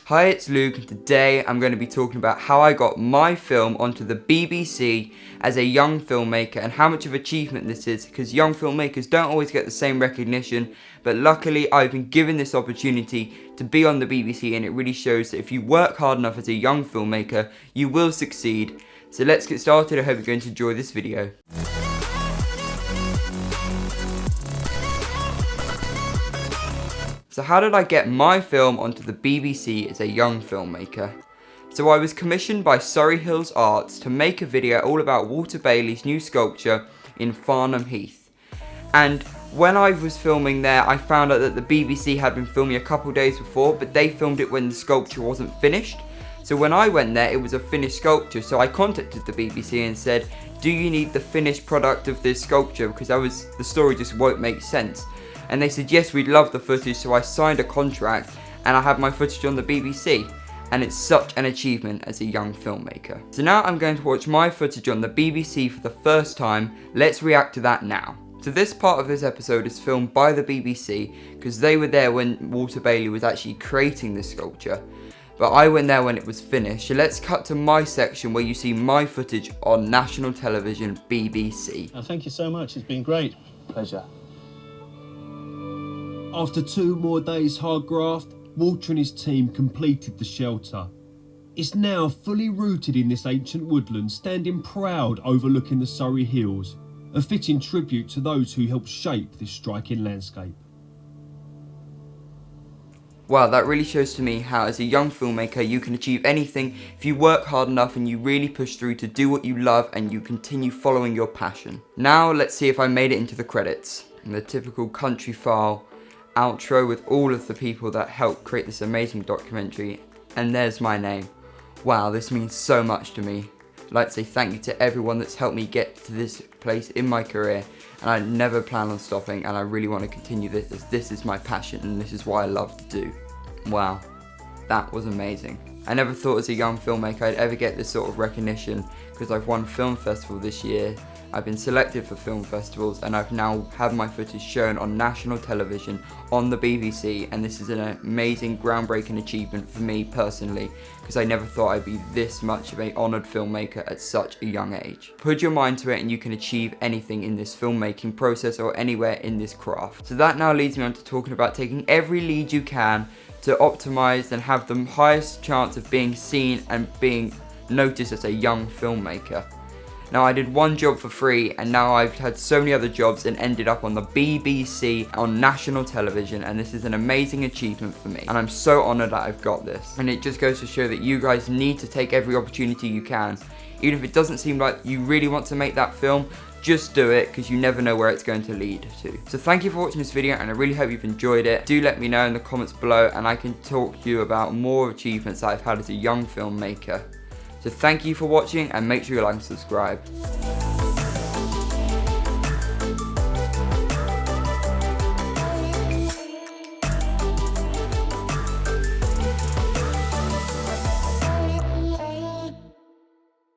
Hi, it's Luke, and today I'm going to be talking about how I got my film onto the BBC as a young filmmaker and how much of an achievement this is, because young filmmakers don't always get the same recognition, but luckily I've been given this opportunity to be on the BBC, and it really shows that if you work hard enough as a young filmmaker, you will succeed. So let's get started. I hope you're going to enjoy this video. So how did I get my film onto the BBC as a young filmmaker? So I was commissioned by Surrey Hills Arts to make a video all about Walter Bailey's new sculpture in Farnham Heath. And when I was filming there, I found out that the BBC had been filming a couple days before, but they filmed it when the sculpture wasn't finished. So when I went there, it was a finished sculpture. So I contacted the BBC and said, do you need the finished product of this sculpture? Because the story just won't make sense. And they said, yes, we'd love the footage, so I signed a contract and I have my footage on the BBC. And it's such an achievement as a young filmmaker. So now I'm going to watch my footage on the BBC for the first time. Let's react to that now. So this part of this episode is filmed by the BBC because they were there when Walter Bailey was actually creating this sculpture. But I went there when it was finished. So let's cut to my section where you see my footage on national television, BBC. Thank you so much, it's been great. Pleasure. After 2 more days hard graft, Walter and his team completed the shelter. It's now fully rooted in this ancient woodland, standing proud overlooking the Surrey Hills, a fitting tribute to those who helped shape this striking landscape. Wow, that really shows to me how as a young filmmaker you can achieve anything if you work hard enough and you really push through to do what you love and you continue following your passion. Now let's see if I made it into the credits. And the typical country file outro with all of the people that helped create this amazing documentary, and there's my name. Wow, this means so much to me. I'd like to say thank you to everyone that's helped me get to this place in my career, and I never plan on stopping, and I really want to continue this as this is my passion and this is what I love to do. Wow, that was amazing. I never thought as a young filmmaker I'd ever get this sort of recognition, because I've won film festival this year, I've been selected for film festivals, and I've now had my footage shown on national television on the BBC, and this is an amazing, groundbreaking achievement for me personally, because I never thought I'd be this much of an honoured filmmaker at such a young age. Put your mind to it and you can achieve anything in this filmmaking process or anywhere in this craft. So that now leads me on to talking about taking every lead you can to optimise and have the highest chance of being seen and being noticed as a young filmmaker. Now I did one job for free, and now I've had so many other jobs and ended up on the BBC on national television, and this is an amazing achievement for me, and I'm so honoured that I've got this. And it just goes to show that you guys need to take every opportunity you can. Even if it doesn't seem like you really want to make that film, just do it, because you never know where it's going to lead to. So thank you for watching this video, and I really hope you've enjoyed it. Do let me know in the comments below, and I can talk to you about more achievements that I've had as a young filmmaker. So thank you for watching, and make sure you like and subscribe.